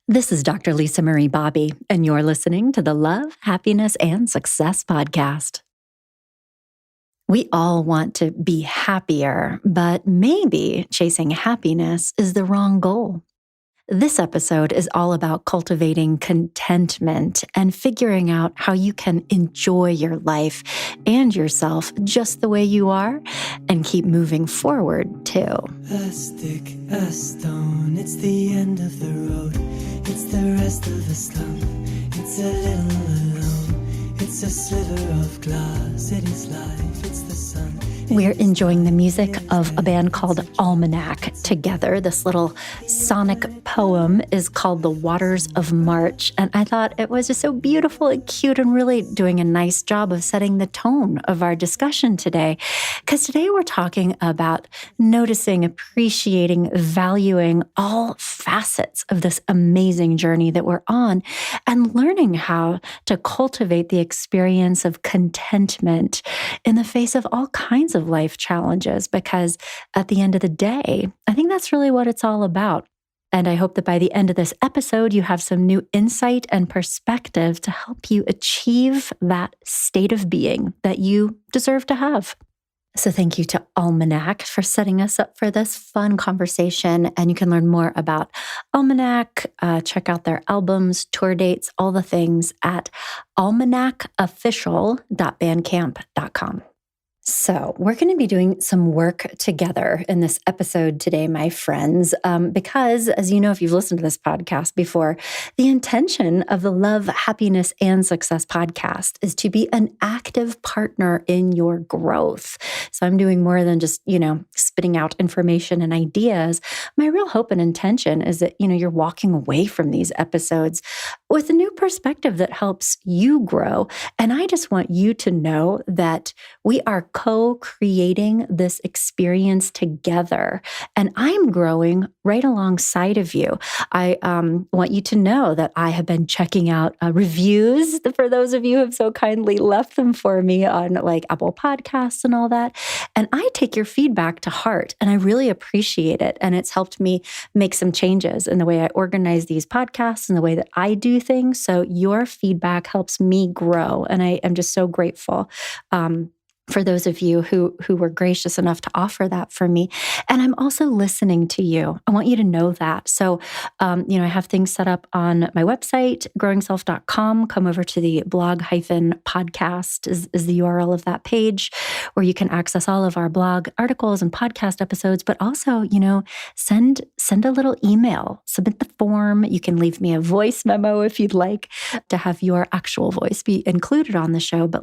This is Dr. Lisa Marie Bobby, and you're listening to the Love, Happiness, and Success Podcast. We all want to be happier, but maybe chasing happiness is the wrong goal. This episode is all about cultivating contentment and figuring out how you can enjoy your life and yourself just the way you are and keep moving forward too. A stick, a stone, it's the end of the road. It's the rest of a slump. It's a little alone. It's a sliver of glass. It is life. It's the sun. We're enjoying the music of a band called Almanac together. This little sonic poem is called The Waters of March. And I thought it was just so beautiful and cute and really doing a nice job of setting the tone of our discussion today. Because today we're talking about noticing, appreciating, valuing all facets of this amazing journey that we're on and learning how to cultivate the experience of contentment in the face of all kinds of life challenges, because at the end of the day, I think that's really what it's all about. And I hope that by the end of this episode, you have some new insight and perspective to help you achieve that state of being that you deserve to have. So thank you to Almanac for setting us up for this fun conversation. And you can learn more about Almanac, check out their albums, tour dates, all the things at almanacofficial.bandcamp.com. So we're going to be doing some work together in this episode today, my friends, because as you know, if you've listened to this podcast before, the intention of the Love, Happiness, and Success podcast is to be an active partner in your growth. So I'm doing more than just, spitting out information and ideas. My real hope and intention is that, you're walking away from these episodes with a new perspective that helps you grow. And I just want you to know that we are co-creating this experience together. And I'm growing right alongside of you. I want you to know that I have been checking out reviews for those of you who have so kindly left them for me on like Apple Podcasts and all that. And I take your feedback to heart and I really appreciate it. And it's helped me make some changes in the way I organize these podcasts and the way that I do things. So your feedback helps me grow. And I am just so grateful for those of you who were gracious enough to offer that for me. And I'm also listening to you. I want you to know that. So, I have things set up on my website, growingself.com. Come over to the blog-podcast is the URL of that page, where you can access all of our blog articles and podcast episodes, but also, send a little email, submit the form. You can leave me a voice memo if you'd like to have your actual voice be included on the show. But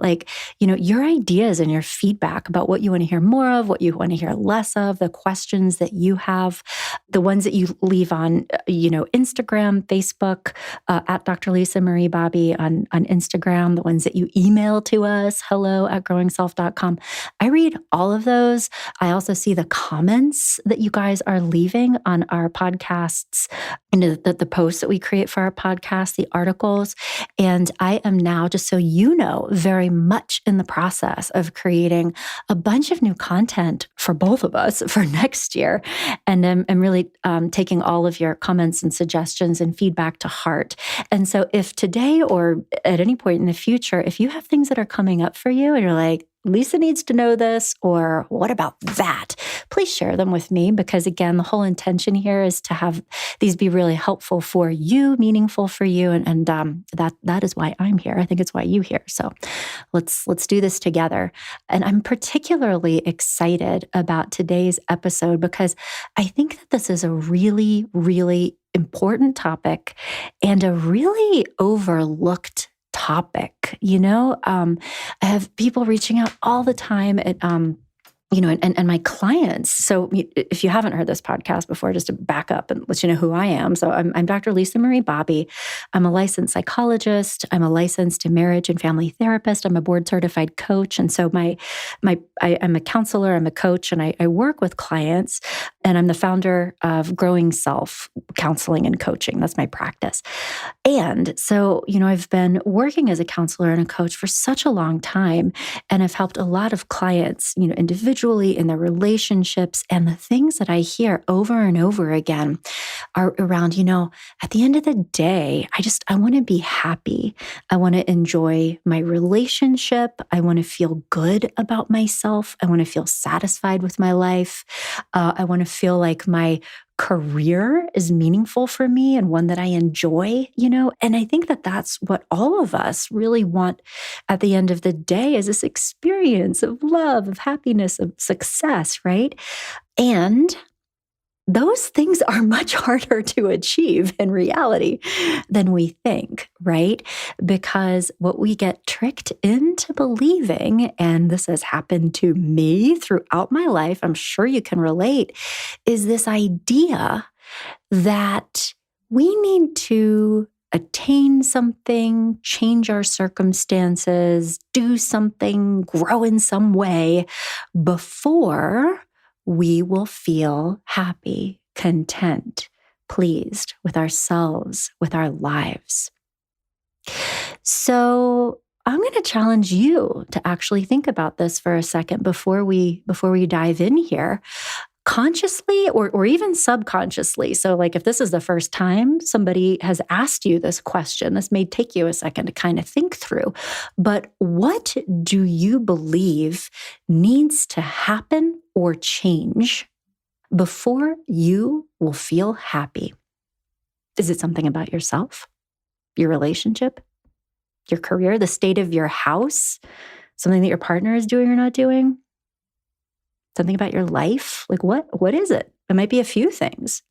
your ideas and your feedback about what you want to hear more of, what you want to hear less of, the questions that you have, the ones that you leave on, Instagram, Facebook, at Dr. Lisa Marie Bobby on Instagram, the ones that you email to us, hello@growingself.com. I read all of those. I also see the comments that you guys are leaving on our podcasts, the posts that we create for our podcast, the articles. And I am now, just so you know, very much in the process of creating a bunch of new content for both of us for next year. And I'm really taking all of your comments and suggestions and feedback to heart. And so if today or at any point in the future, if you have things that are coming up for you and you're like, Lisa needs to know this, or what about that? Please share them with me, because again, the whole intention here is to have these be really helpful for you, meaningful for you, and that is why I'm here. I think it's why you're here. So let's do this together. And I'm particularly excited about today's episode because I think that this is a really, really important topic and a really overlooked topic. I have people reaching out all the time at, and my clients. So if you haven't heard this podcast before, just to back up and let you know who I am. So I'm Dr. Lisa Marie Bobby. I'm a licensed psychologist. I'm a licensed marriage and family therapist. I'm a board certified coach. And so I'm a counselor, I'm a coach, and I work with clients And I'm the founder of Growing Self Counseling and Coaching. That's my practice. And so, I've been working as a counselor and a coach for such a long time, and I've helped a lot of clients, individually in their relationships. And the things that I hear over and over again are around, at the end of the day, I want to be happy. I want to enjoy my relationship. I want to feel good about myself. I want to feel satisfied with my life. I want to feel like my career is meaningful for me and one that I enjoy, and I think that that's what all of us really want at the end of the day, is this experience of love, of happiness, of success, right? And those things are much harder to achieve in reality than we think, right? Because what we get tricked into believing, and this has happened to me throughout my life, I'm sure you can relate, is this idea that we need to attain something, change our circumstances, do something, grow in some way before we will feel happy, content, pleased with ourselves, with our lives. So I'm going to challenge you to actually think about this for a second before we dive in here, consciously or even subconsciously. So like if this is the first time somebody has asked you this question, this may take you a second to kind of think through, but what do you believe needs to happen or change before you will feel happy? Is it something about yourself, your relationship, your career, the state of your house, something that your partner is doing or not doing? Something about your life? Like what is it? It might be a few things.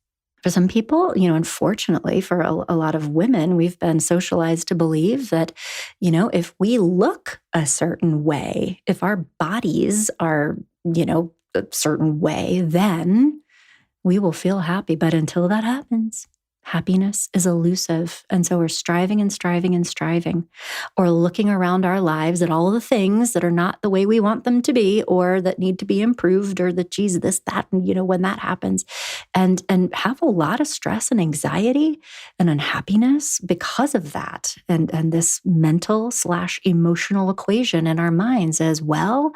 For some people, unfortunately, for a lot of women, we've been socialized to believe that, if we look a certain way, if our bodies are, a certain way, then we will feel happy. But until that happens, happiness is elusive. And so we're striving and striving and striving, or looking around our lives at all the things that are not the way we want them to be, or that need to be improved, or that, geez, this, that, and, when that happens, and have a lot of stress and anxiety and unhappiness because of that. And this mental/emotional equation in our minds as well,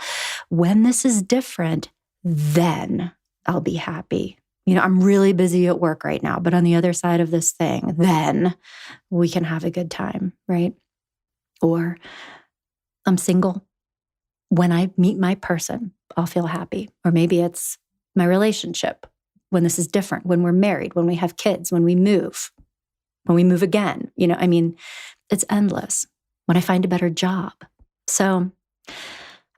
when this is different, then I'll be happy. I'm really busy at work right now, but on the other side of this thing, then we can have a good time, right? Or I'm single. When I meet my person, I'll feel happy. Or maybe it's my relationship, when this is different, when we're married, when we have kids, when we move again. It's endless. When I find a better job. So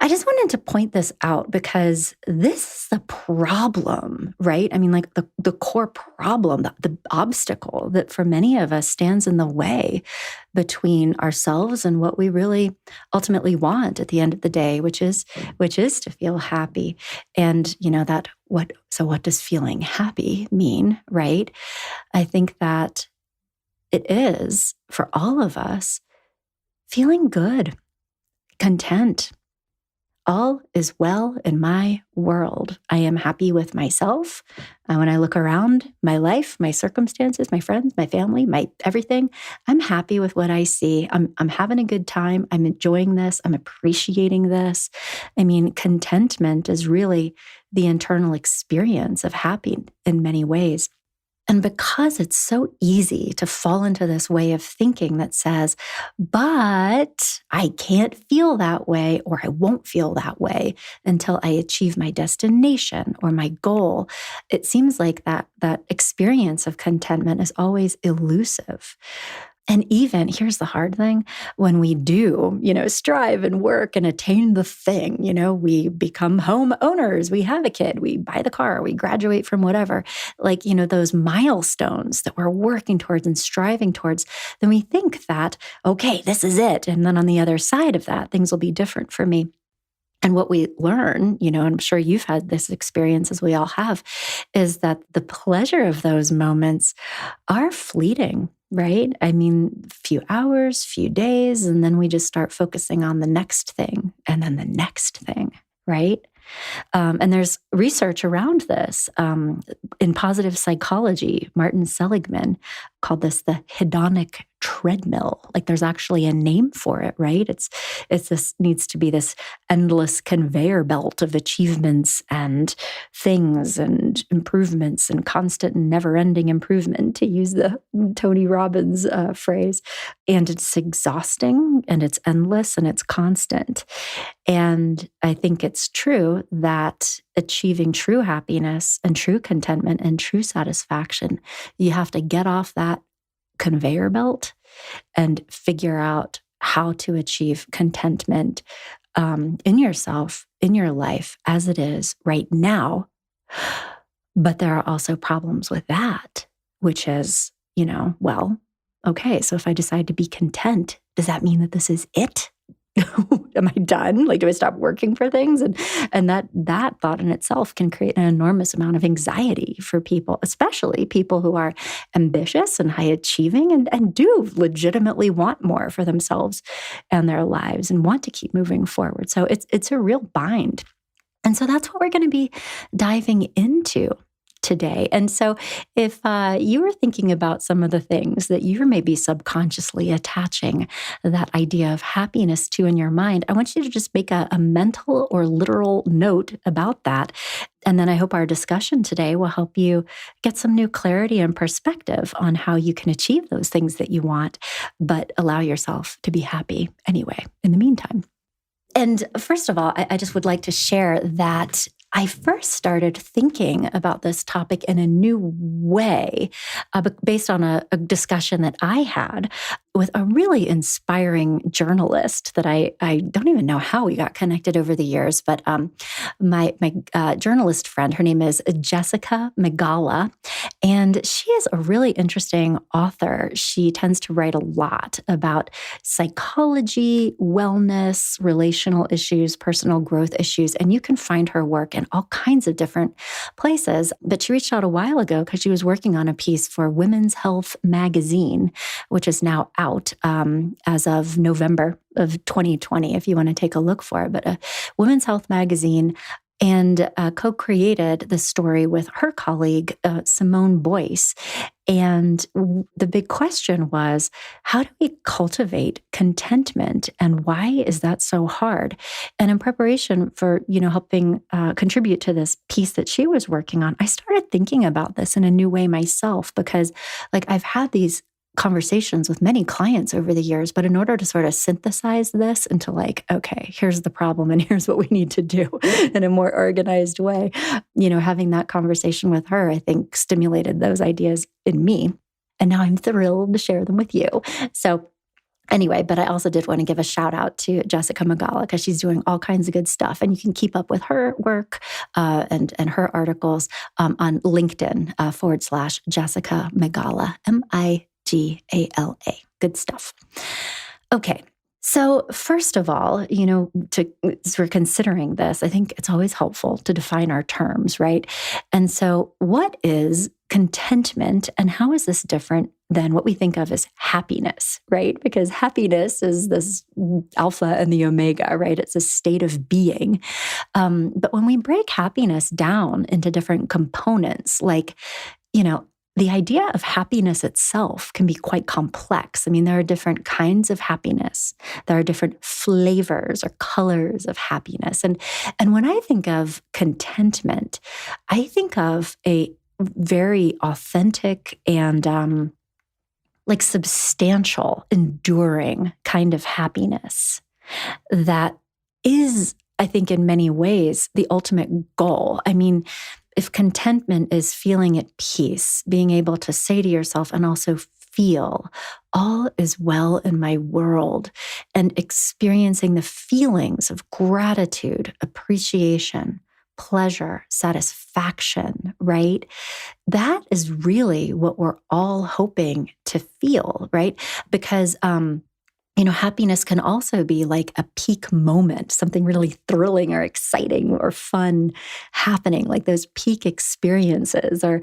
I just wanted to point this out because this is the problem, right? Like the core problem, the obstacle that for many of us stands in the way between ourselves and what we really ultimately want at the end of the day, which is to feel happy. And what does feeling happy mean, right? I think that it is, for all of us, feeling good, content. All is well in my world. I am happy with myself. When I look around my life, my circumstances, my friends, my family, my everything, I'm happy with what I see. I'm having a good time. I'm enjoying this. I'm appreciating this. Contentment is really the internal experience of happy in many ways. And because it's so easy to fall into this way of thinking that says, but I can't feel that way, or I won't feel that way until I achieve my destination or my goal, it seems like that experience of contentment is always elusive. And even, here's the hard thing, when we do, strive and work and attain the thing, we become homeowners, we have a kid, we buy the car, we graduate from whatever, those milestones that we're working towards and striving towards, then we think that, okay, this is it. And then on the other side of that, things will be different for me. And what we learn, and I'm sure you've had this experience as we all have, is that the pleasure of those moments are fleeting, right? Few hours, few days, and then we just start focusing on the next thing and then the next thing, right? And there's research around this in positive psychology. Martin Seligman called this the hedonic treadmill. Like there's actually a name for it, right? It's this needs to be this endless conveyor belt of achievements and things and improvements and constant and never-ending improvement, to use the Tony Robbins phrase. And it's exhausting and it's endless and it's constant. And I think it's true that achieving true happiness and true contentment and true satisfaction, you have to get off that conveyor belt and figure out how to achieve contentment in yourself, in your life as it is right now. But there are also problems with that, which is, well, okay, so if I decide to be content, does that mean that this is it? Am I done? Like, do I stop working for things? And that thought in itself can create an enormous amount of anxiety for people, especially people who are ambitious and high achieving and do legitimately want more for themselves and their lives and want to keep moving forward. So it's a real bind. And so that's what we're going to be diving into today. And so if you were thinking about some of the things that you're maybe subconsciously attaching that idea of happiness to in your mind, I want you to just make a mental or literal note about that. And then I hope our discussion today will help you get some new clarity and perspective on how you can achieve those things that you want, but allow yourself to be happy anyway in the meantime. And first of all, I just would like to share that I first started thinking about this topic in a new way based on a discussion that I had with a really inspiring journalist that I don't even know how we got connected over the years, but my journalist friend, her name is Jessica Megala, and she is a really interesting author. She tends to write a lot about psychology, wellness, relational issues, personal growth issues, and you can find her work in all kinds of different places. But she reached out a while ago because she was working on a piece for Women's Health magazine, which is now out as of November of 2020, if you want to take a look for it. But a Women's Health magazine, and co-created the story with her colleague, Simone Boyce. And the big question was, how do we cultivate contentment, and why is that so hard? And in preparation for, helping contribute to this piece that she was working on, I started thinking about this in a new way myself, because I've had these conversations with many clients over the years, but in order to sort of synthesize this into okay, here's the problem and here's what we need to do in a more organized way, having that conversation with her, I think stimulated those ideas in me. And now I'm thrilled to share them with you. So anyway, but I also did want to give a shout out to Jessica Megala, because she's doing all kinds of good stuff. And you can keep up with her work and her articles on LinkedIn /Jessica Megala, Megala. Good stuff. Okay. So first of all, as we're considering this, I think it's always helpful to define our terms, right? And so what is contentment, and how is this different than what we think of as happiness, right? Because happiness is this alpha and the omega, right? It's a state of being. But when we break happiness down into different components, the idea of happiness itself can be quite complex. I mean, there are different kinds of happiness. There are different flavors or colors of happiness. And when I think of contentment, I think of a very authentic and substantial, enduring kind of happiness that is, I think, in many ways, the ultimate goal. I mean, if contentment is feeling at peace, being able to say to yourself and also feel, all is well in my world, and experiencing the feelings of gratitude, appreciation, pleasure, satisfaction, right? That is really what we're all hoping to feel, right? Because happiness can also be like a peak moment, something really thrilling or exciting or fun happening, like those peak experiences, or,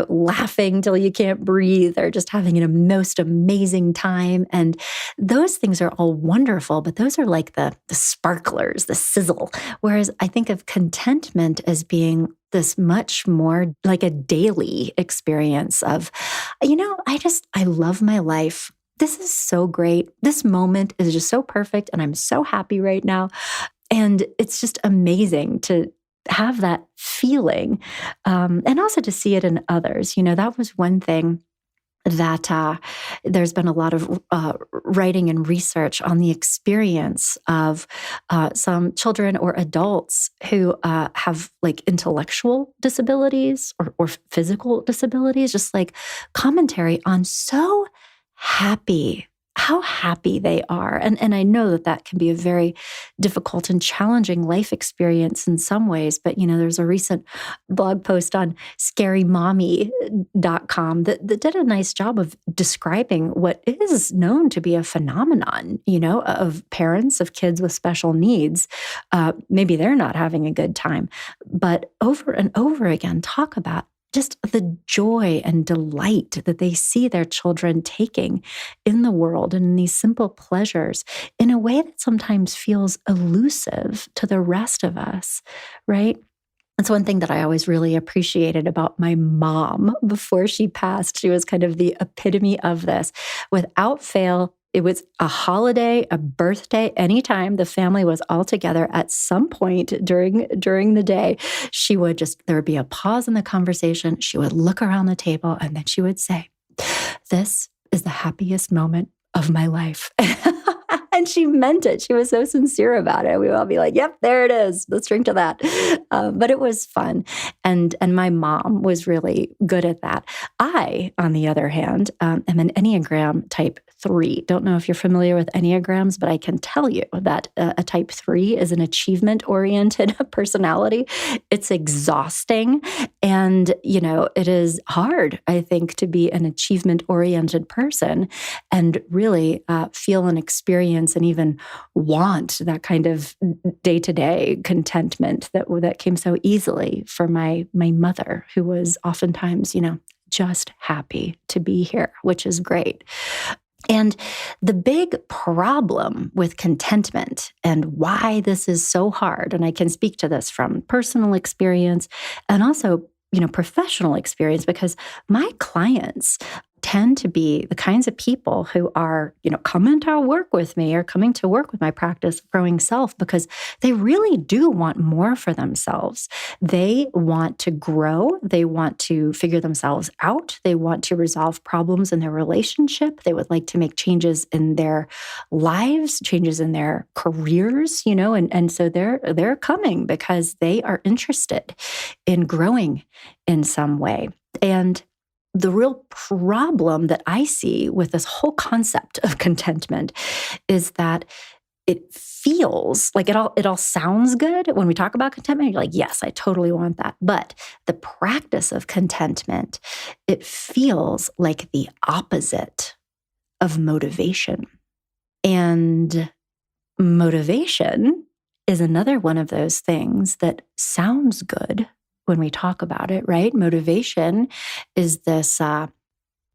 laughing till you can't breathe, or just having a most amazing time. And those things are all wonderful, but those are like the sparklers, the sizzle. Whereas I think of contentment as being this much more like a daily experience of, I love my life. This is so great. This moment is just so perfect. And I'm so happy right now. And it's just amazing to have that feeling, and also to see it in others. That was one thing that there's been a lot of writing and research on the experience of some children or adults who have like intellectual disabilities or physical disabilities, just like commentary on how happy they are. And I know that can be a very difficult and challenging life experience in some ways. But, there's a recent blog post on scarymommy.com that did a nice job of describing what is known to be a phenomenon, of parents of kids with special needs. Maybe they're not having a good time, but over and over again, talk about just the joy and delight that they see their children taking in the world and in these simple pleasures in a way that sometimes feels elusive to the rest of us, right? That's one thing that I always really appreciated about my mom before she passed. She was kind of the epitome of this. Without fail, it was a holiday, a birthday, anytime the family was all together at some point during the day, there would be a pause in the conversation. She would look around the table and then she would say, "This is the happiest moment of my life." And she meant it. She was so sincere about it. We would all be like, "Yep, there it is. Let's drink to that." But it was fun. And my mom was really good at that. I, on the other hand, am an Enneagram type 3. Don't know if you're familiar with Enneagrams, but I can tell you that a type 3 is an achievement-oriented personality. It's exhausting. And, it is hard, I think, to be an achievement-oriented person and really feel and experience and even want that kind of day-to-day contentment that came so easily for my mother, who was oftentimes, just happy to be here, which is great. And the big problem with contentment and why this is so hard, and I can speak to this from personal experience and also, professional experience, because my clients tend to be the kinds of people who are, coming to work with me or coming to work with my practice of growing self because they really do want more for themselves. They want to grow. They want to figure themselves out. They want to resolve problems in their relationship. They would like to make changes in their lives, changes in their careers, and so they're coming because they are interested in growing in some way. And the real problem that I see with this whole concept of contentment is that it feels like it all sounds good when we talk about contentment. You're like, yes, I totally want that. But the practice of contentment, it feels like the opposite of motivation. And motivation is another one of those things that sounds good when we talk about it, right? Motivation is this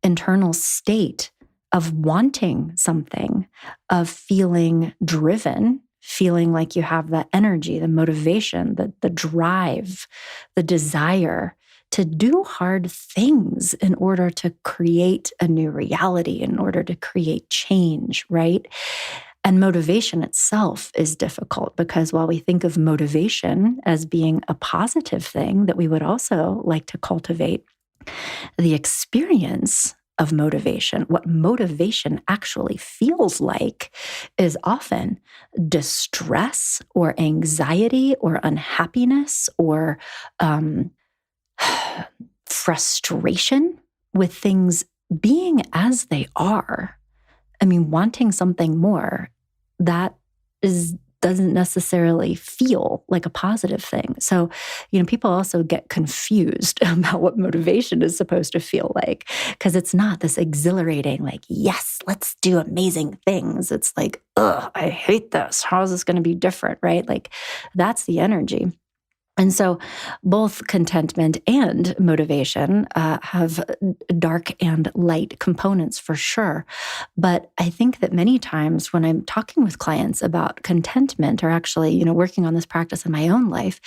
internal state of wanting something, of feeling driven, feeling like you have the energy, the motivation, the drive, the desire to do hard things in order to create a new reality, in order to create change, right? And motivation itself is difficult because while we think of motivation as being a positive thing that we would also like to cultivate, the experience of motivation, what motivation actually feels like, is often distress or anxiety or unhappiness or frustration with things being as they are. I mean, wanting something more, that is doesn't necessarily feel like a positive thing. So, people also get confused about what motivation is supposed to feel like, because it's not this exhilarating, like, yes, let's do amazing things. It's like, ugh, I hate this. How is this going to be different, right? Like, that's the energy. And so both contentment and motivation have dark and light components for sure. But I think that many times when I'm talking with clients about contentment, or actually, working on this practice in my own life,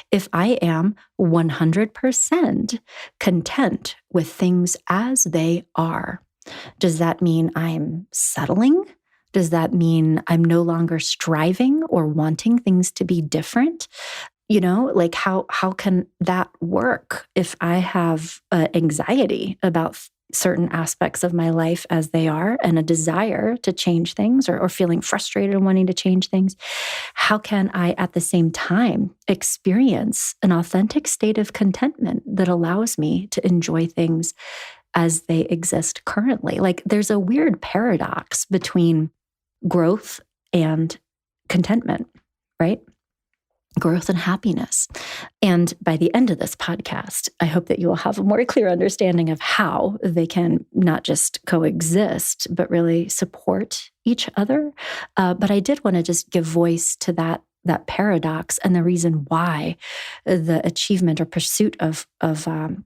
if I am 100% content with things as they are, does that mean I'm settling? Does that mean I'm no longer striving or wanting things to be different? Like how can that work if I have anxiety about certain aspects of my life as they are, and a desire to change things, or feeling frustrated and wanting to change things? How can I at the same time experience an authentic state of contentment that allows me to enjoy things as they exist currently? Like, there's a weird paradox between growth and contentment, right? Growth and happiness. And by the end of this podcast, I hope that you will have a more clear understanding of how they can not just coexist, but really support each other. But I did want to just give voice to that paradox, and the reason why the achievement or pursuit of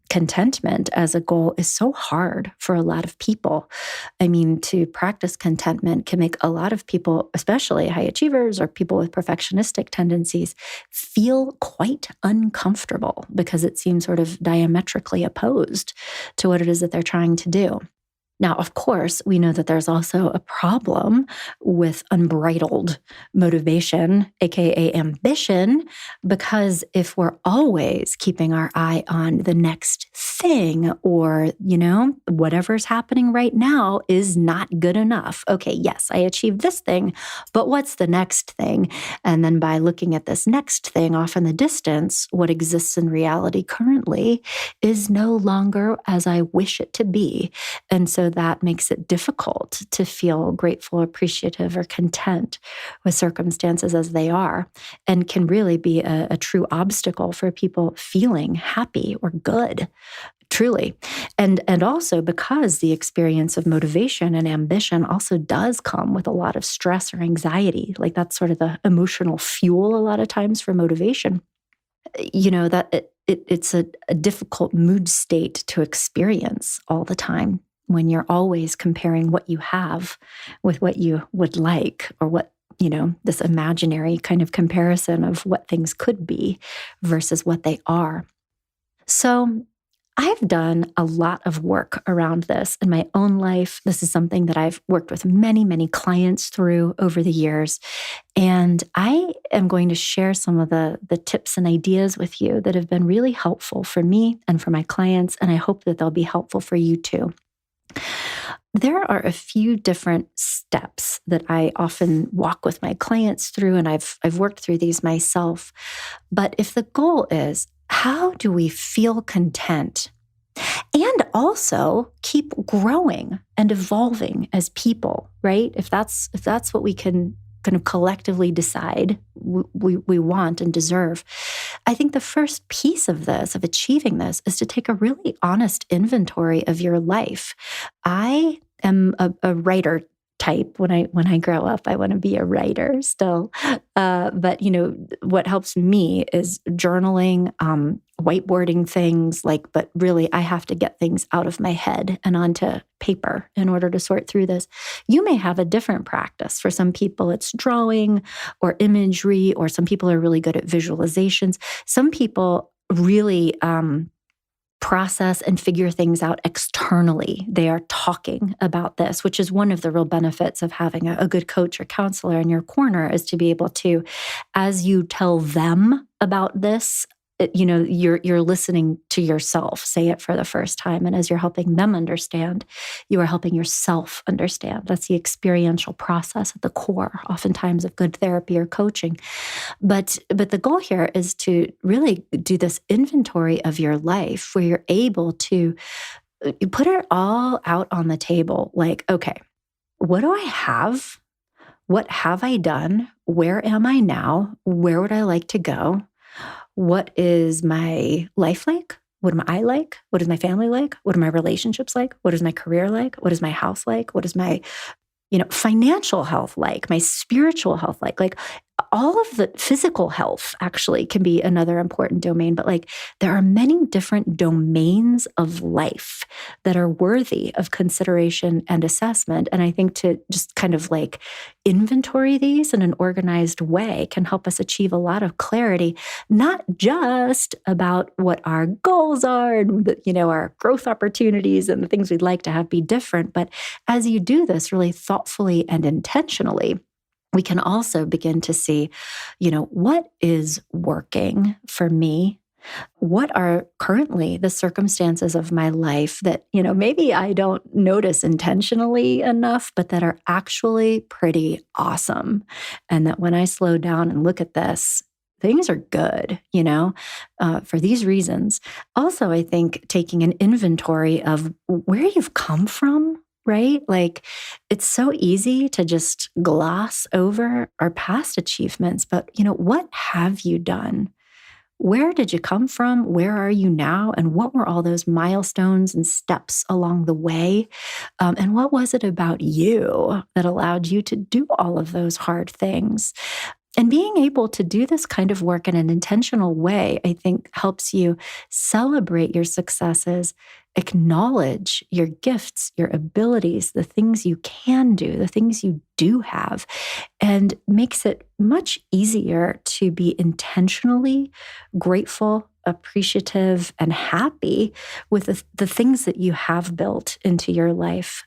contentment as a goal is so hard for a lot of people. I mean, to practice contentment can make a lot of people, especially high achievers or people with perfectionistic tendencies, feel quite uncomfortable, because it seems sort of diametrically opposed to what it is that they're trying to do. Now, of course, we know that there's also a problem with unbridled motivation, aka ambition, because if we're always keeping our eye on the next thing, or, whatever's happening right now is not good enough. Okay, yes, I achieved this thing, but what's the next thing? And then by looking at this next thing off in the distance, what exists in reality currently is no longer as I wish it to be. And so that makes it difficult to feel grateful, appreciative, or content with circumstances as they are, and can really be a true obstacle for people feeling happy or good, truly. And also because the experience of motivation and ambition also does come with a lot of stress or anxiety. Like, that's sort of the emotional fuel a lot of times for motivation. That it's a difficult mood state to experience all the time, when you're always comparing what you have with what you would like, or what, this imaginary kind of comparison of what things could be versus what they are. So I've done a lot of work around this in my own life. This is something that I've worked with many, many clients through over the years. And I am going to share some of the tips and ideas with you that have been really helpful for me and for my clients. And I hope that they'll be helpful for you too. There are a few different steps that I often walk with my clients through, and I've worked through these myself. But if the goal is, how do we feel content and also keep growing and evolving as people, right? If that's what we can kind of collectively decide we want and deserve, I think the first piece of this, of achieving this, is to take a really honest inventory of your life. I am a writer type. When I grow up, I want to be a writer still. But what helps me is journaling, whiteboarding things, but really I have to get things out of my head and onto paper in order to sort through this. You may have a different practice. For some people, it's drawing or imagery, or some people are really good at visualizations. Some people really process and figure things out externally. They are talking about this, which is one of the real benefits of having a good coach or counselor in your corner, is to be able to, as you tell them about this, you're listening to yourself say it for the first time. And as you're helping them understand, you are helping yourself understand. That's the experiential process at the core, oftentimes, of good therapy or coaching. But the goal here is to really do this inventory of your life, where you're able to put it all out on the table. Like, okay, what do I have? What have I done? Where am I now? Where would I like to go? What is my life like? What am I like? What is my family like? What are my relationships like? What is my career like? What is my house like? What is my financial health like, my spiritual health like all of the physical health actually can be another important domain. But like there are many different domains of life that are worthy of consideration and assessment. And I think to just kind of like inventory these in an organized way can help us achieve a lot of clarity, not just about what our goals are and our growth opportunities and the things we'd like to have be different, but as you do this really thoughtfully and intentionally, we can also begin to see, what is working for me? What are currently the circumstances of my life that, maybe I don't notice intentionally enough, but that are actually pretty awesome. And that when I slow down and look at this, things are good, for these reasons. Also, I think taking an inventory of where you've come from, right? Like it's so easy to just gloss over our past achievements, but what have you done? Where did you come from? Where are you now? And what were all those milestones and steps along the way? And what was it about you that allowed you to do all of those hard things? And being able to do this kind of work in an intentional way, I think, helps you celebrate your successes, acknowledge your gifts, your abilities, the things you can do, the things you do have, and makes it much easier to be intentionally grateful, appreciative, and happy with the things that you have built into your life.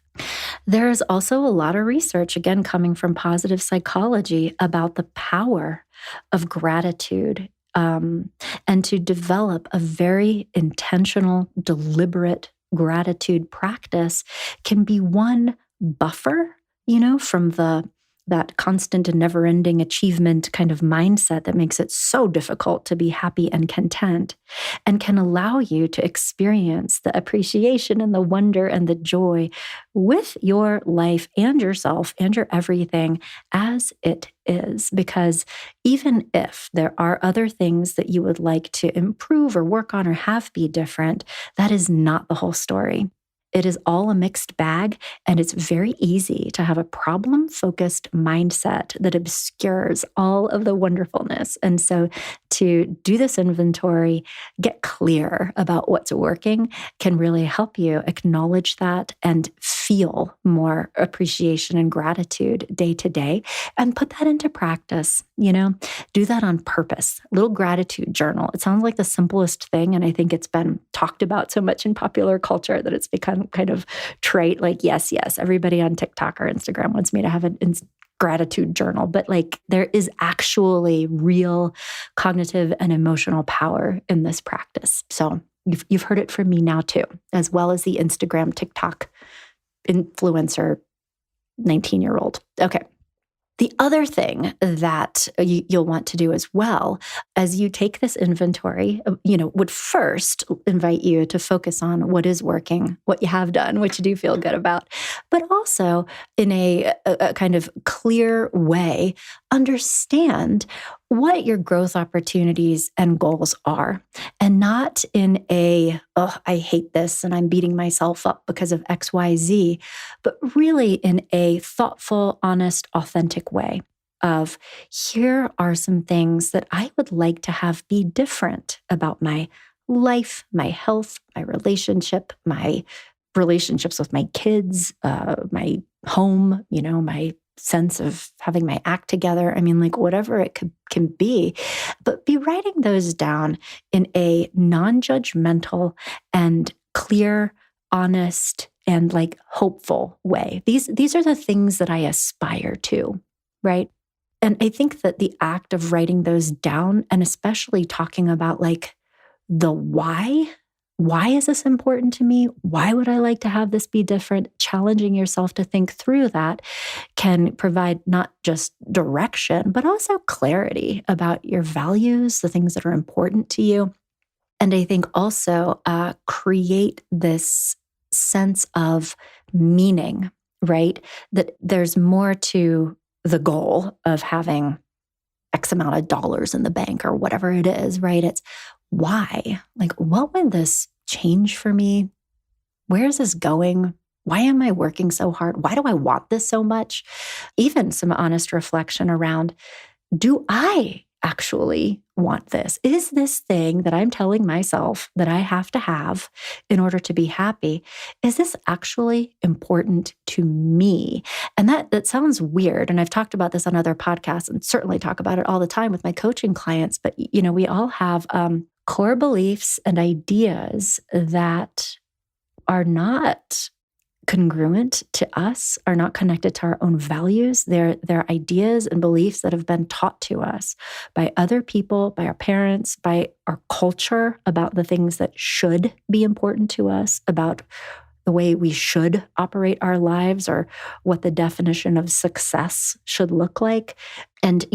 There's also a lot of research, again, coming from positive psychology about the power of gratitude and to develop a very intentional, deliberate gratitude practice can be one buffer, from that constant and never-ending achievement kind of mindset that makes it so difficult to be happy and content, and can allow you to experience the appreciation and the wonder and the joy with your life and yourself and your everything as it is. Because even if there are other things that you would like to improve or work on or have be different, that is not the whole story. It is all a mixed bag, and it's very easy to have a problem-focused mindset that obscures all of the wonderfulness. And so to do this inventory, get clear about what's working, can really help you acknowledge that and feel more appreciation and gratitude day to day, and put that into practice. Do that on purpose. Little gratitude journal. It sounds like the simplest thing, and I think it's been talked about so much in popular culture that it's become kind of trite. Like, yes, everybody on TikTok or Instagram wants me to have a gratitude journal, but like there is actually real cognitive and emotional power in this practice. So you've heard it from me now too, as well as the Instagram, TikTok influencer 19-year-old. Okay. The other thing that you'll want to do as well, as you take this inventory, would first invite you to focus on what is working, what you have done, what you do feel good about, but also in a kind of clear way, understand what your growth opportunities and goals are, and not in a, oh, I hate this and I'm beating myself up because of X, Y, Z, but really in a thoughtful, honest, authentic way of, here are some things that I would like to have be different about my life, my health, my relationships with my kids, my home, my sense of having my act together. I mean, like whatever it can be, but be writing those down in a non-judgmental and clear, honest, and like hopeful way. These are the things that I aspire to, right? And I think that the act of writing those down, and especially talking about like the why is this important to me? Why would I like to have this be different? Challenging yourself to think through that can provide not just direction, but also clarity about your values, the things that are important to you. And I think also create this sense of meaning, right? That there's more to the goal of having X amount of dollars in the bank or whatever it is, right? It's why? Like, what would this change for me? Where is this going? Why am I working so hard? Why do I want this so much? Even some honest reflection around, do I actually want this? Is this thing that I'm telling myself that I have to have in order to be happy, is this actually important to me? And that sounds weird. And I've talked about this on other podcasts and certainly talk about it all the time with my coaching clients. But, we all have core beliefs and ideas that are not congruent to us, are not connected to our own values. They're ideas and beliefs that have been taught to us by other people, by our parents, by our culture about the things that should be important to us, about the way we should operate our lives or what the definition of success should look like. And,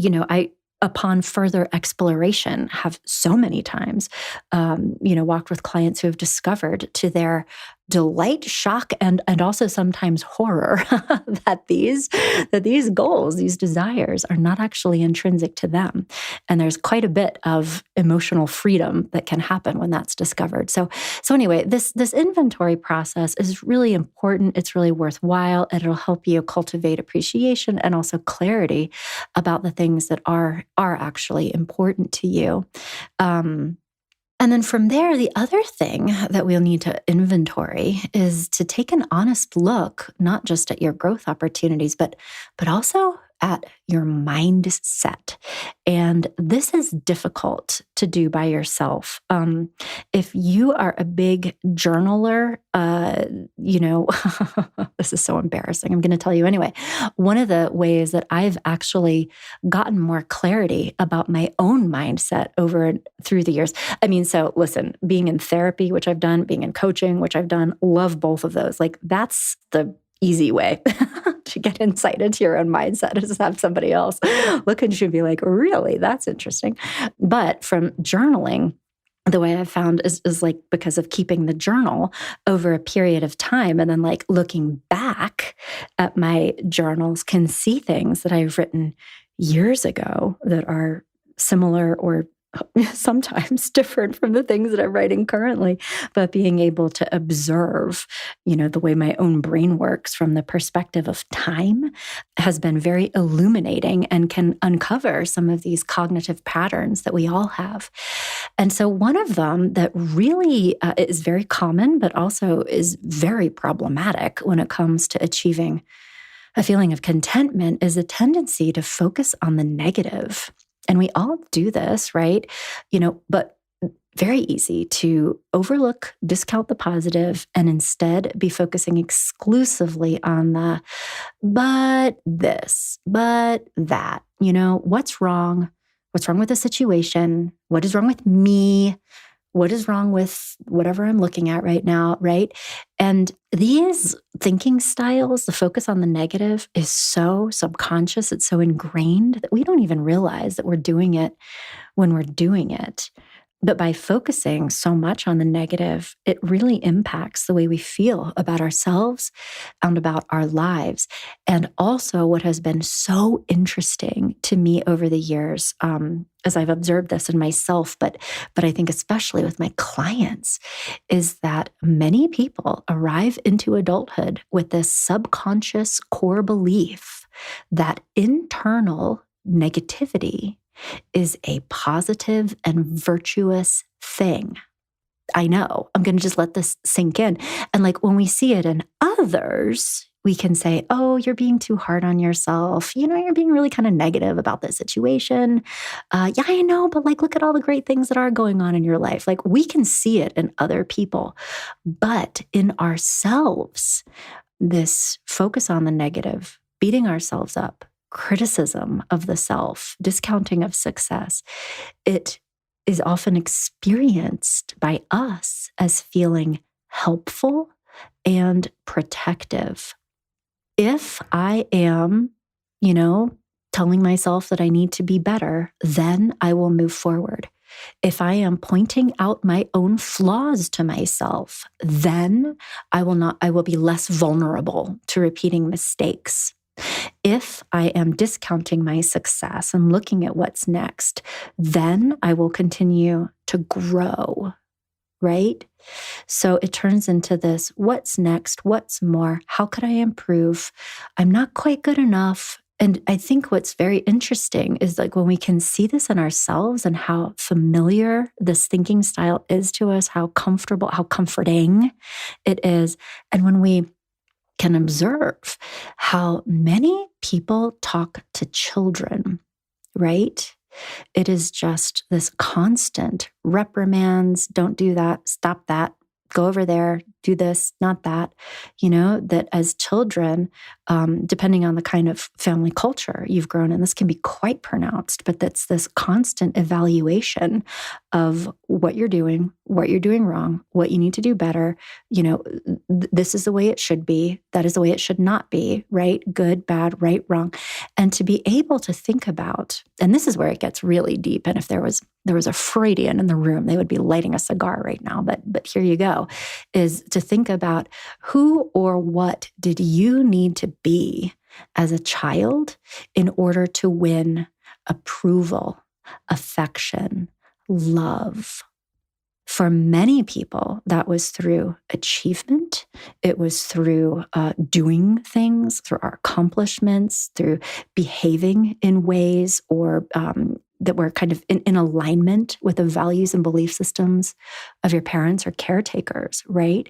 upon further exploration, have so many times, walked with clients who have discovered to their delight, shock, and also sometimes horror that these goals, these desires are not actually intrinsic to them. And there's quite a bit of emotional freedom that can happen when that's discovered. So anyway, this inventory process is really important. It's really worthwhile. It'll help you cultivate appreciation and also clarity about the things that are actually important to you. And then from there, the other thing that we'll need to inventory is to take an honest look, not just at your growth opportunities, but also at your mindset. And this is difficult to do by yourself. If you are a big journaler, this is so embarrassing. I'm going to tell you anyway. One of the ways that I've actually gotten more clarity about my own mindset through the years. So listen, being in therapy, which I've done, being in coaching, which I've done, love both of those. Like that's the easy way to get insight into your own mindset is to have somebody else look at you and be like, really, that's interesting. But from journaling, the way I've found is like because of keeping the journal over a period of time and then like looking back at my journals can see things that I've written years ago that are similar or sometimes different from the things that I'm writing currently, but being able to observe, the way my own brain works from the perspective of time has been very illuminating and can uncover some of these cognitive patterns that we all have. And so one of them that really is very common, but also is very problematic when it comes to achieving a feeling of contentment is a tendency to focus on the negative. And we all do this, right? But very easy to overlook, discount the positive, and instead be focusing exclusively on the, but this, but that, what's wrong? What's wrong with the situation? What is wrong with me? What is wrong with whatever I'm looking at right now, right? And these thinking styles, the focus on the negative is so subconscious, it's so ingrained that we don't even realize that we're doing it when we're doing it. But by focusing so much on the negative, it really impacts the way we feel about ourselves and about our lives. And also what has been so interesting to me over the years, as I've observed this in myself, but I think especially with my clients, is that many people arrive into adulthood with this subconscious core belief that internal negativity is a positive and virtuous thing. I know, I'm going to just let this sink in. And like when we see it in others, we can say, oh, you're being too hard on yourself. You're being really kind of negative about this situation. Yeah, I know, but like, look at all the great things that are going on in your life. Like we can see it in other people, but in ourselves, this focus on the negative, beating ourselves up, criticism of the self, discounting of success, it is often experienced by us as feeling helpful and protective. If I am, telling myself that I need to be better, then I will move forward. If I am pointing out my own flaws to myself, then I will be less vulnerable to repeating mistakes. If I am discounting my success and looking at what's next, then I will continue to grow, right? So it turns into this, what's next? What's more? How could I improve? I'm not quite good enough. And I think what's very interesting is like when we can see this in ourselves and how familiar this thinking style is to us, how comfortable, how comforting it is. And when we can observe how many people talk to children, right? It is just this constant reprimands, don't do that, stop that, go over there, do this, not that, that as children, depending on the kind of family culture you've grown in, this can be quite pronounced, but that's this constant evaluation of what you're doing wrong, what you need to do better. This is the way it should be. That is the way it should not be, right? Good, bad, right, wrong. And to be able to think about, and this is where it gets really deep. And if there was a Freudian in the room, they would be lighting a cigar right now. But here you go, is to think about who or what did you need to be as a child in order to win approval, affection, love. For many people, that was through achievement. It was through doing things, through our accomplishments, through behaving in ways or that were kind of in alignment with the values and belief systems of your parents or caretakers, right?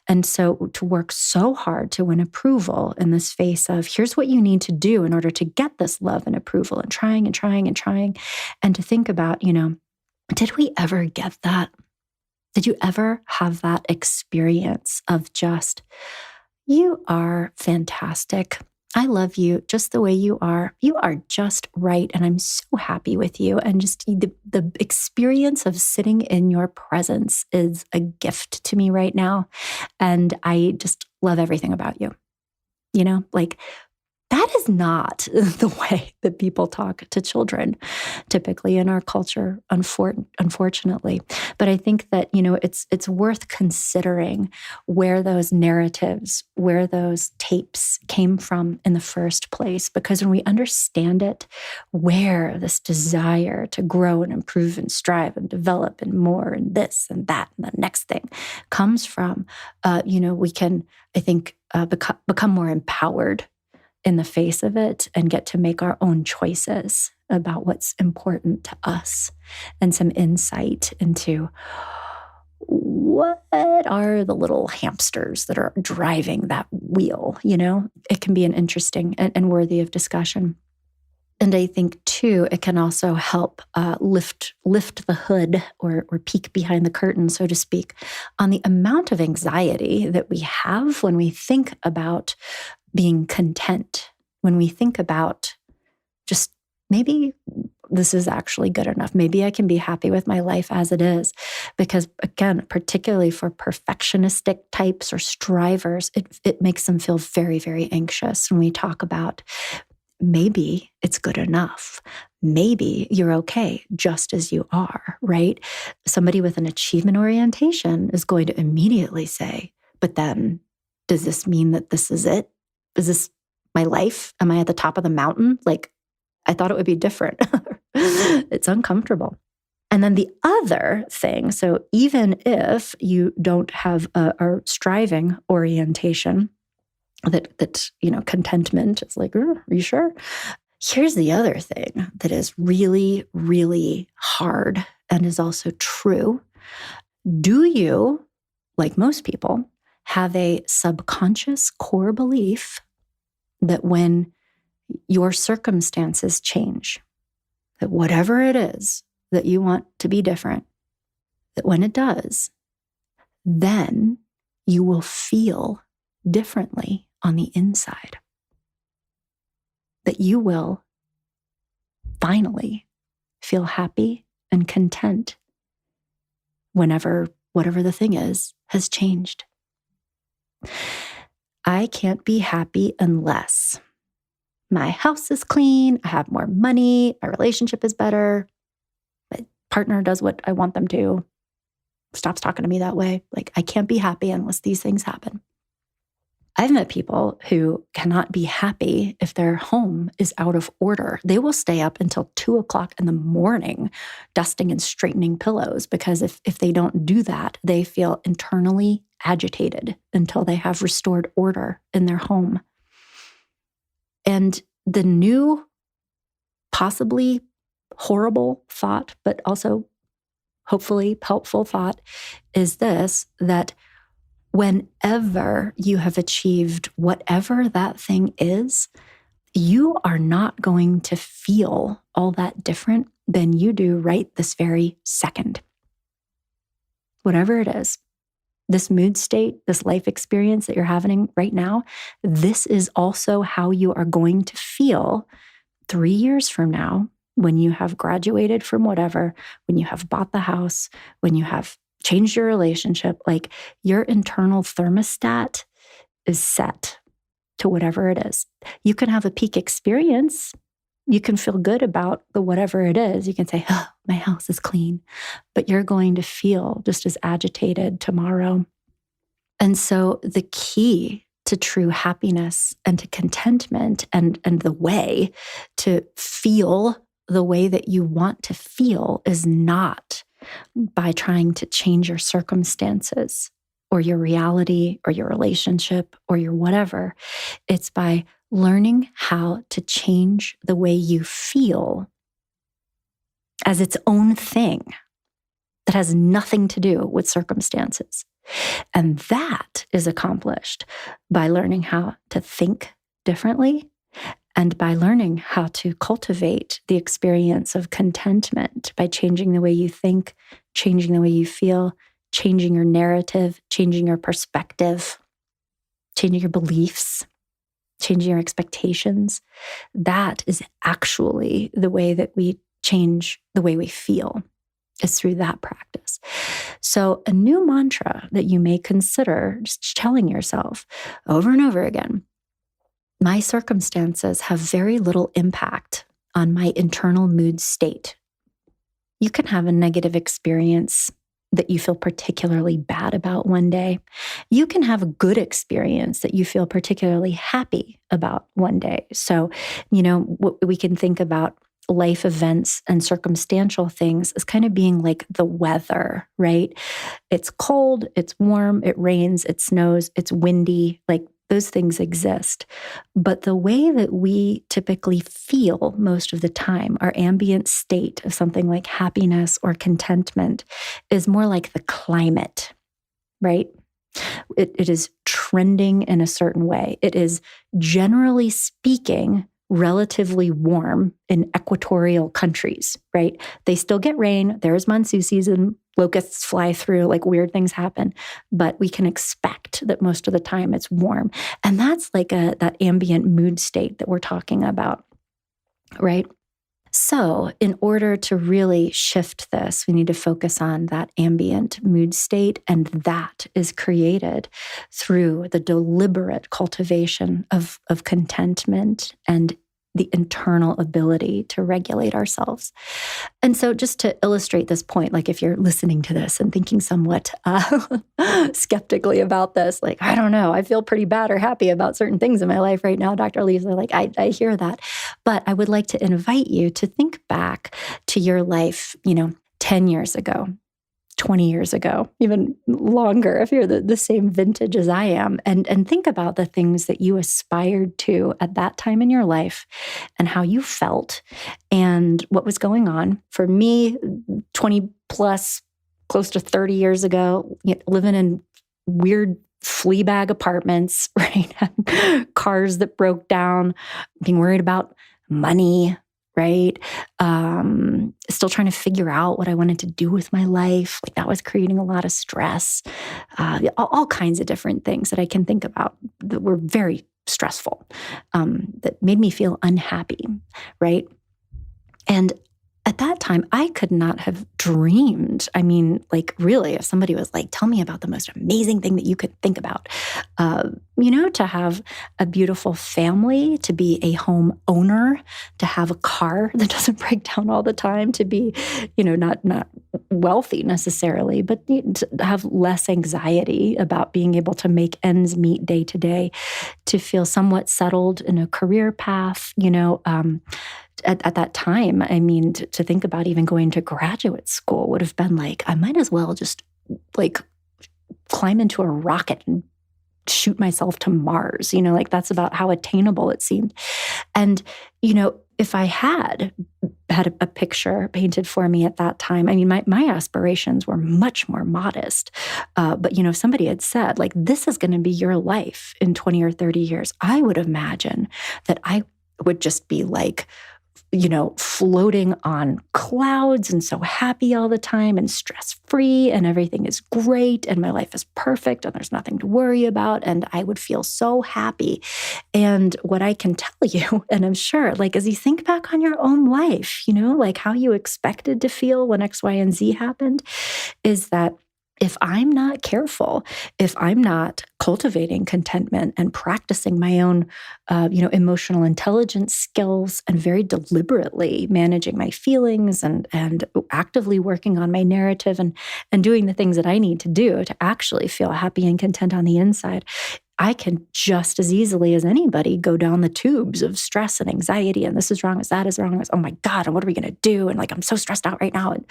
And so to work so hard to win approval in this face of here's what you need to do in order to get this love and approval, and trying and trying and trying, and to think about, did we ever get that? Did you ever have that experience of just, you are fantastic. I love you just the way you are. You are just right. And I'm so happy with you. And just the experience of sitting in your presence is a gift to me right now. And I just love everything about you. That is not the way that people talk to children, typically in our culture, unfortunately. But I think that, it's worth considering where those narratives, where those tapes came from in the first place. Because when we understand it, where this desire to grow and improve and strive and develop and more and this and that and the next thing comes from, we can, I think, become more empowered in the face of it and get to make our own choices about what's important to us, and some insight into what are the little hamsters that are driving that wheel. It can be an interesting and worthy of discussion. And I think too, it can also help lift the hood or peek behind the curtain, so to speak, on the amount of anxiety that we have when we think about being content, when we think about just maybe this is actually good enough. Maybe I can be happy with my life as it is. Because again, particularly for perfectionistic types or strivers, it makes them feel very, very anxious when we talk about maybe it's good enough. Maybe you're okay just as you are, right? Somebody with an achievement orientation is going to immediately say, but then does this mean that this is it? Is this my life? Am I at the top of the mountain? I thought it would be different. It's uncomfortable. And then the other thing, so even if you don't have a striving orientation, that contentment is are you sure? Here's the other thing that is really, really hard and is also true. Do you, like most people, have a subconscious core belief that when your circumstances change, that whatever it is that you want to be different, that when it does, then you will feel differently on the inside? That you will finally feel happy and content whenever whatever the thing is has changed. I can't be happy unless my house is clean, I have more money, my relationship is better, my partner does what I want them to, stops talking to me that way. I can't be happy unless these things happen. I've met people who cannot be happy if their home is out of order. They will stay up until 2:00 in the morning dusting and straightening pillows, because if they don't do that, they feel internally agitated until they have restored order in their home. And the new, possibly horrible thought, but also hopefully helpful thought, is this: that whenever you have achieved whatever that thing is, you are not going to feel all that different than you do right this very second. Whatever it is, this mood state, this life experience that you're having right now, this is also how you are going to feel 3 years from now, when you have graduated from whatever, when you have bought the house, when you have changed your relationship. Like, your internal thermostat is set to whatever it is. You can have a peak experience. You can feel good about the whatever it is. You can say, oh, my house is clean, but you're going to feel just as agitated tomorrow. And so the key to true happiness and to contentment, and the way to feel the way that you want to feel, is not by trying to change your circumstances or your reality or your relationship or your whatever. It's by learning how to change the way you feel as its own thing that has nothing to do with circumstances. And that is accomplished by learning how to think differently, and by learning how to cultivate the experience of contentment by changing the way you think, changing the way you feel, changing your narrative, changing your perspective, changing your beliefs, changing your expectations. That is actually the way that we change the way we feel, is through that practice. So a new mantra that you may consider just telling yourself over and over again: my circumstances have very little impact on my internal mood state. You can have a negative experience that you feel particularly bad about one day. You can have a good experience that you feel particularly happy about one day. So, we can think about life events and circumstantial things as kind of being like the weather, right? It's cold, it's warm, it rains, it snows, it's windy, like those things exist. But the way that we typically feel most of the time, our ambient state of something like happiness or contentment, is more like the climate, right? It is trending in a certain way. It is, generally speaking, relatively warm in equatorial countries, right? They still get rain. There's monsoon season. Locusts fly through, like weird things happen, but we can expect that most of the time it's warm. And that's like that ambient mood state that we're talking about, right? So in order to really shift this, we need to focus on that ambient mood state, and that is created through the deliberate cultivation of contentment and the internal ability to regulate ourselves. And so just to illustrate this point, like if you're listening to this and thinking somewhat skeptically about this, like, I don't know, I feel pretty bad or happy about certain things in my life right now, Dr. Lisa, like I hear that. But I would like to invite you to think back to your life, 10 years ago, 20 years ago, even longer, if you're the same vintage as I am, and think about the things that you aspired to at that time in your life and how you felt and what was going on. For me, 20 plus, close to 30 years ago, living in weird flea bag apartments, right? Cars that broke down, being worried about money, right? Still trying to figure out what I wanted to do with my life. Like that was creating a lot of stress. All kinds of different things that I can think about that were very stressful, that made me feel unhappy, right? And at that time, I could not have dreamed. I mean, like, really, if somebody was like, tell me about the most amazing thing that you could think about, to have a beautiful family, to be a home owner, to have a car that doesn't break down all the time, to be, not wealthy necessarily, but to have less anxiety about being able to make ends meet day to day, to feel somewhat settled in a career path, at that time, I mean, to think about even going to graduate school would have been like, I might as well just like climb into a rocket and shoot myself to Mars. Like that's about how attainable it seemed. And, if I had a picture painted for me at that time, I mean, my aspirations were much more modest. But, if somebody had said, like, this is going to be your life in 20 or 30 years, I would imagine that I would just be like, floating on clouds and so happy all the time and stress-free and everything is great and my life is perfect and there's nothing to worry about. And I would feel so happy. And what I can tell you, and I'm sure, like, as you think back on your own life, like how you expected to feel when X, Y, and Z happened, is that if I'm not careful, if I'm not cultivating contentment and practicing my own, emotional intelligence skills and very deliberately managing my feelings and actively working on my narrative and doing the things that I need to do to actually feel happy and content on the inside, I can just as easily as anybody go down the tubes of stress and anxiety. And this is wrong, as that is wrong, as, oh my God, and what are we going to do? And like, I'm so stressed out right now. And,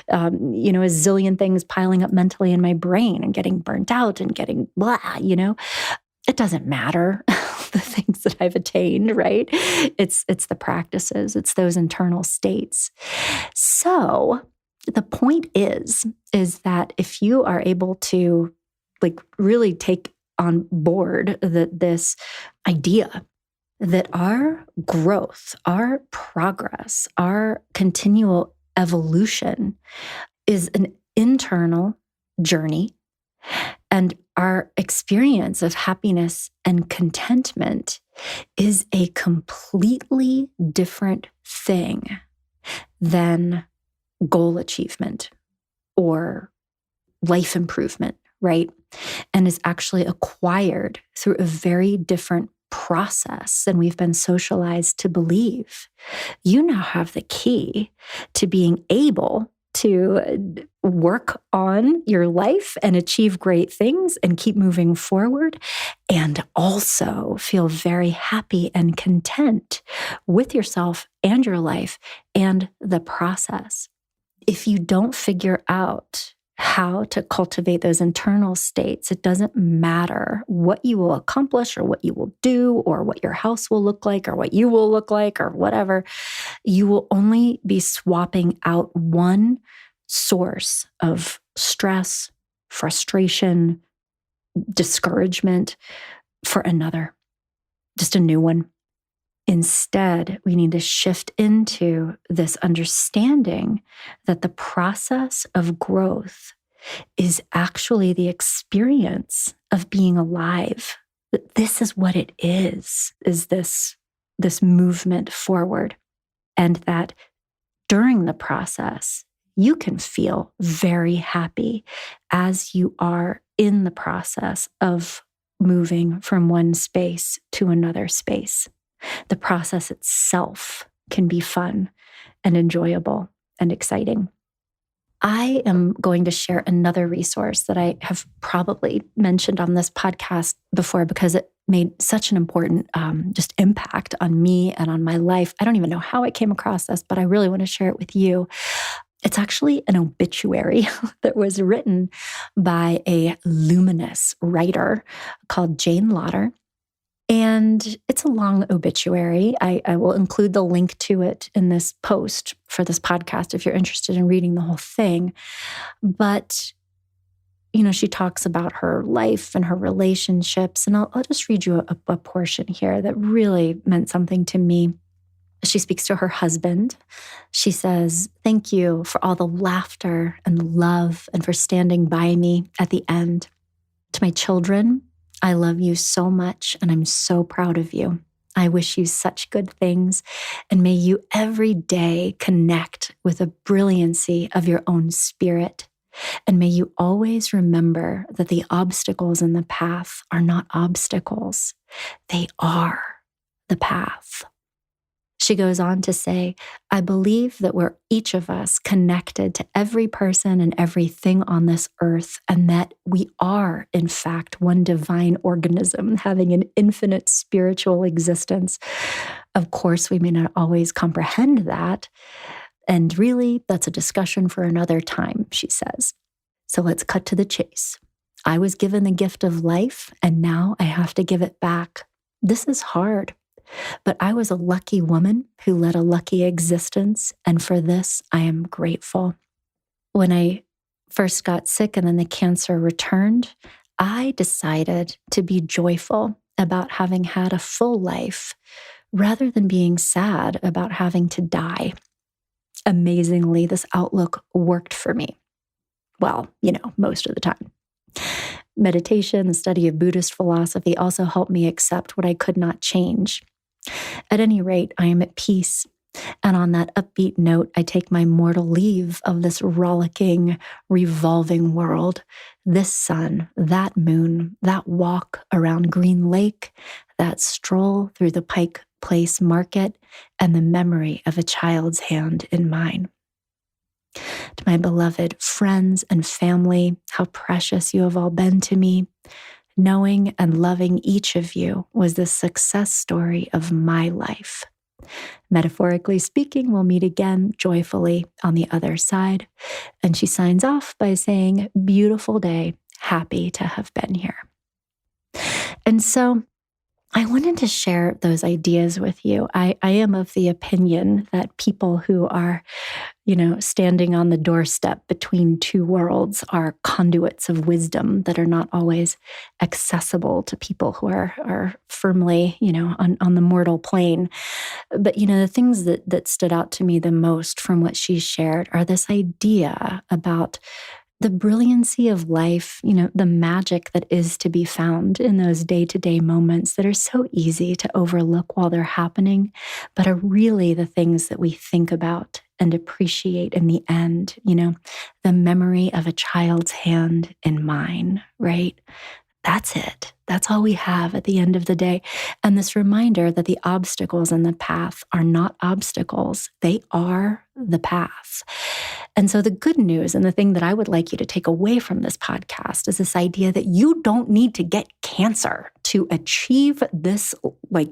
a zillion things piling up mentally in my brain and getting burnt out and getting blah, It doesn't matter the things that I've attained, right? It's the practices, it's those internal states. So the point is that if you are able to like really take on board this idea that our growth, our progress, our continual evolution is an internal journey, and our experience of happiness and contentment is a completely different thing than goal achievement or life improvement, right? And is actually acquired through a very different process than we've been socialized to believe. You now have the key to being able to work on your life and achieve great things and keep moving forward, and also feel very happy and content with yourself and your life and the process. If you don't figure out how to cultivate those internal states, it doesn't matter what you will accomplish or what you will do or what your house will look like or what you will look like or whatever. You will only be swapping out one source of stress, frustration, discouragement for another, just a new one. Instead, we need to shift into this understanding that the process of growth is actually the experience of being alive. That this is what it is this movement forward. And that during the process, you can feel very happy as you are in the process of moving from one space to another space. The process itself can be fun and enjoyable and exciting. I am going to share another resource that I have probably mentioned on this podcast before because it made such an important just impact on me and on my life. I don't even know how I came across this, but I really want to share it with you. It's actually an obituary that was written by a luminous writer called Jane Lauder. And it's a long obituary. I will include the link to it in this post for this podcast if you're interested in reading the whole thing. But, she talks about her life and her relationships. And I'll just read you a portion here that really meant something to me. She speaks to her husband. She says, "Thank you for all the laughter and the love and for standing by me at the end. To my children, I love you so much and I'm so proud of you. I wish you such good things, and may you every day connect with the brilliancy of your own spirit. And may you always remember that the obstacles in the path are not obstacles. They are the path. She goes on to say, I believe that we're each of us connected to every person and everything on this earth, and that we are, in fact, one divine organism having an infinite spiritual existence. Of course, we may not always comprehend that. And really, that's a discussion for another time, she says. So let's cut to the chase. I was given the gift of life, and now I have to give it back. This is hard. But I was a lucky woman who led a lucky existence, and for this, I am grateful. When I first got sick and then the cancer returned, I decided to be joyful about having had a full life rather than being sad about having to die. Amazingly, this outlook worked for me. Well, most of the time. Meditation, the study of Buddhist philosophy also helped me accept what I could not change. At any rate, I am at peace. And on that upbeat note, I take my mortal leave of this rollicking, revolving world, this sun, that moon, that walk around Green Lake, that stroll through the Pike Place Market, and the memory of a child's hand in mine. To my beloved friends and family, how precious you have all been to me. Knowing and loving each of you was the success story of my life. Metaphorically speaking, we'll meet again joyfully on the other side. And she signs off by saying, beautiful day, happy to have been here. And so I wanted to share those ideas with you. I am of the opinion that people who are, standing on the doorstep between two worlds are conduits of wisdom that are not always accessible to people who are firmly, on the mortal plane. But, the things that stood out to me the most from what she shared are this idea about the brilliancy of life, the magic that is to be found in those day-to-day moments that are so easy to overlook while they're happening, but are really the things that we think about and appreciate in the end, the memory of a child's hand in mine, right? That's it. That's all we have at the end of the day. And this reminder that the obstacles in the path are not obstacles. They are the path. And so the good news and the thing that I would like you to take away from this podcast is this idea that you don't need to get cancer to achieve this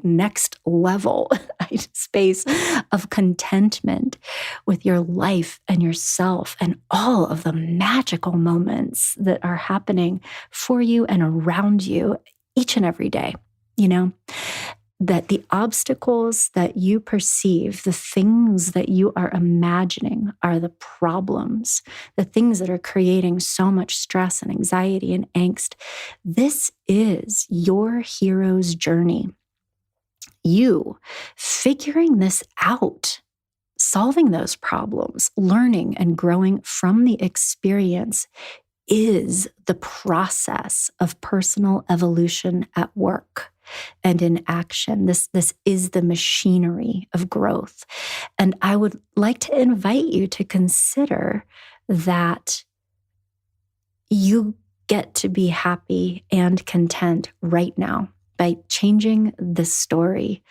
next level space of contentment with your life and yourself and all of the magical moments that are happening for you and around you each and every day, that the obstacles that you perceive, the things that you are imagining are the problems, the things that are creating so much stress and anxiety and angst. This is your hero's journey. You figuring this out, solving those problems, learning and growing from the experience is the process of personal evolution at work and in action. This is the machinery of growth. And I would like to invite you to consider that you get to be happy and content right now by changing the story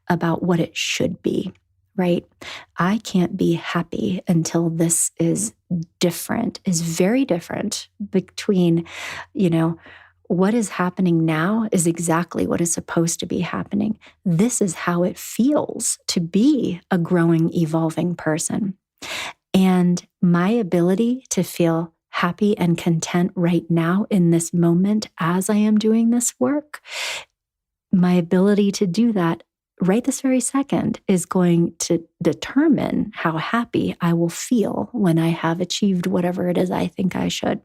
about what it should be, right? I can't be happy until this is different, is very different between, what is happening now is exactly what is supposed to be happening. This is how it feels to be a growing, evolving person. And my ability to feel happy and content right now in this moment as I am doing this work, my ability to do that right this very second is going to determine how happy I will feel when I have achieved whatever it is I think I should.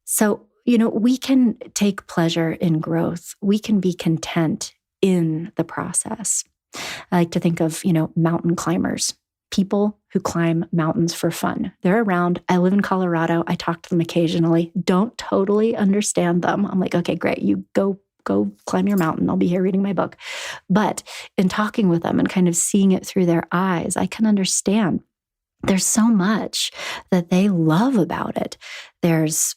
So, we can take pleasure in growth. We can be content in the process. I like to think of, mountain climbers, people who climb mountains for fun. They're around. I live in Colorado. I talk to them occasionally. Don't totally understand them. I'm like, okay, great. You go go climb your mountain. I'll be here reading my book. But in talking with them and kind of seeing it through their eyes, I can understand there's so much that they love about it. There's,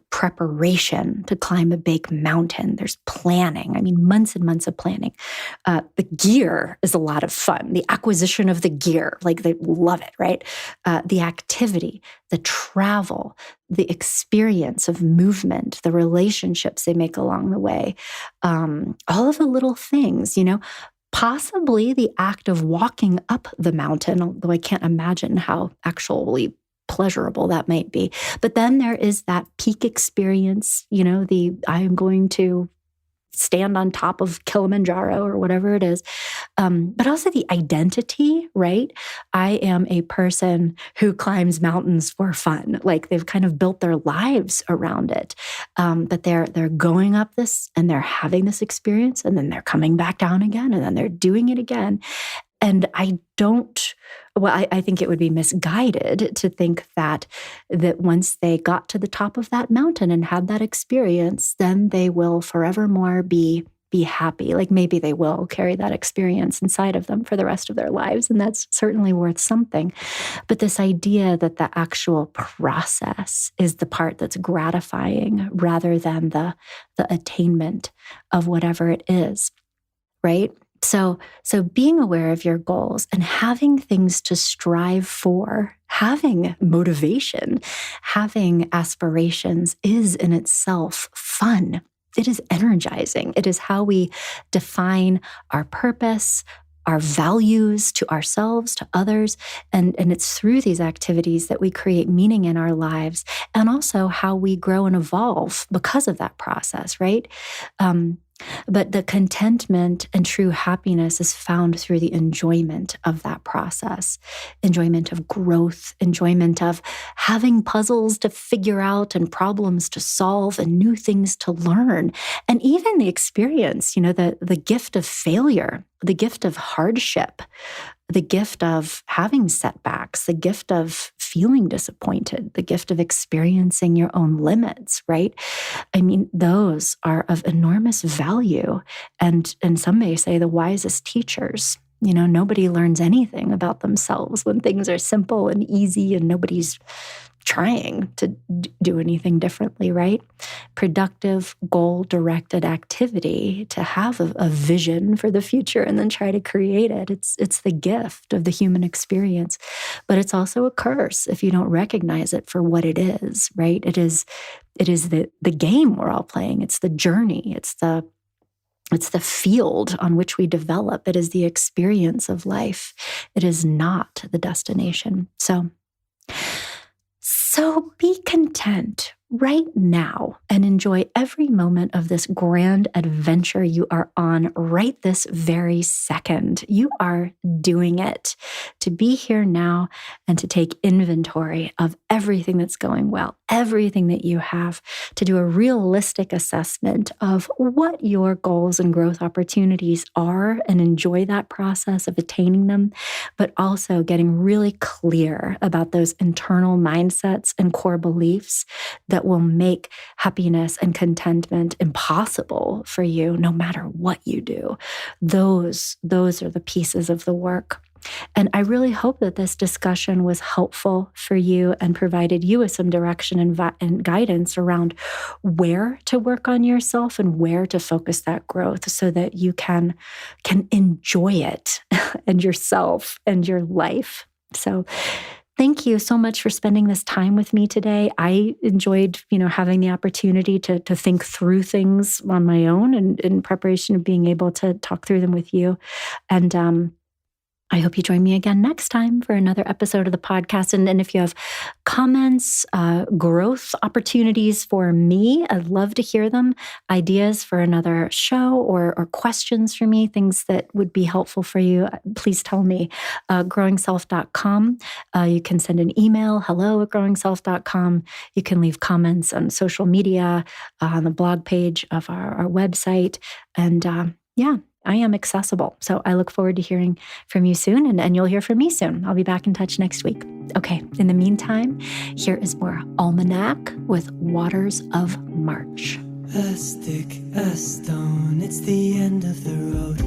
preparation to climb a big mountain. There's planning. I mean, months and months of planning. The gear is a lot of fun. The acquisition of the gear, like they love it, right? The activity, the travel, the experience of movement, the relationships they make along the way, all of the little things, possibly the act of walking up the mountain, although I can't imagine how actually pleasurable that might be. But then there is that peak experience, I am going to stand on top of Kilimanjaro or whatever it is. But also the identity, right? I am a person who climbs mountains for fun. Like they've kind of built their lives around it. But they're going up this and they're having this experience and then they're coming back down again and then they're doing it again. And I think it would be misguided to think that once they got to the top of that mountain and had that experience, then they will forevermore be happy. Like maybe they will carry that experience inside of them for the rest of their lives. And that's certainly worth something. But this idea that the actual process is the part that's gratifying rather than the attainment of whatever it is, right? So being aware of your goals and having things to strive for, having motivation, having aspirations is in itself fun. It is energizing. It is how we define our purpose, our values to ourselves, to others. And it's through these activities that we create meaning in our lives and also how we grow and evolve because of that process, right? But the contentment and true happiness is found through the enjoyment of that process, enjoyment of growth, enjoyment of having puzzles to figure out and problems to solve and new things to learn. And even the experience, the gift of failure, the gift of hardship, the gift of having setbacks, the gift of feeling disappointed, the gift of experiencing your own limits, right? I mean, those are of enormous value. And some may say the wisest teachers. Nobody learns anything about themselves when things are simple and easy and nobody's trying to do anything differently, right? Productive, goal-directed activity to have a vision for the future and then try to create it. It's the gift of the human experience, but it's also a curse if you don't recognize it for what it is, right? It is the game we're all playing. It's the journey. It's the field on which we develop. It is the experience of life. It is not the destination. So be content right now and enjoy every moment of this grand adventure you are on right this very second. You are doing it. To be here now and to take inventory of everything that's going well, everything that you have, to do a realistic assessment of what your goals and growth opportunities are and enjoy that process of attaining them, but also getting really clear about those internal mindsets and core beliefs that will make happiness and contentment impossible for you no matter what you do. Those are the pieces of the work. And I really hope that this discussion was helpful for you and provided you with some direction and guidance around where to work on yourself and where to focus that growth so that you can enjoy it and yourself and your life. So thank you so much for spending this time with me today. I enjoyed, having the opportunity to think through things on my own and in preparation of being able to talk through them with you. And I hope you join me again next time for another episode of the podcast. And if you have comments, growth opportunities for me, I'd love to hear them. Ideas for another show or questions for me, things that would be helpful for you, please tell me. growingself.com. You can send an email, hello@growingself.com. You can leave comments on social media, on the blog page of our website. And I am accessible. So I look forward to hearing from you soon, and you'll hear from me soon. I'll be back in touch next week. Okay, in the meantime, here is more Almanac with Waters of March. A stick, a stone, it's the end of the road.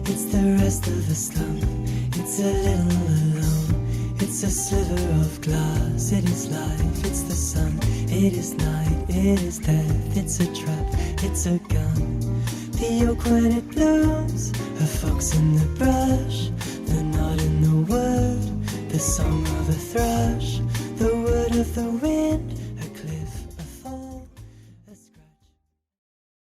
It's the rest of a slump, it's a little alone. It's a sliver of glass, it is life, it's the sun. It is night, it is death, it's a trap, it's a gun. The oak when it blooms, a fox in the brush. The knot in the wood, the song of a thrush. The wood of the wind,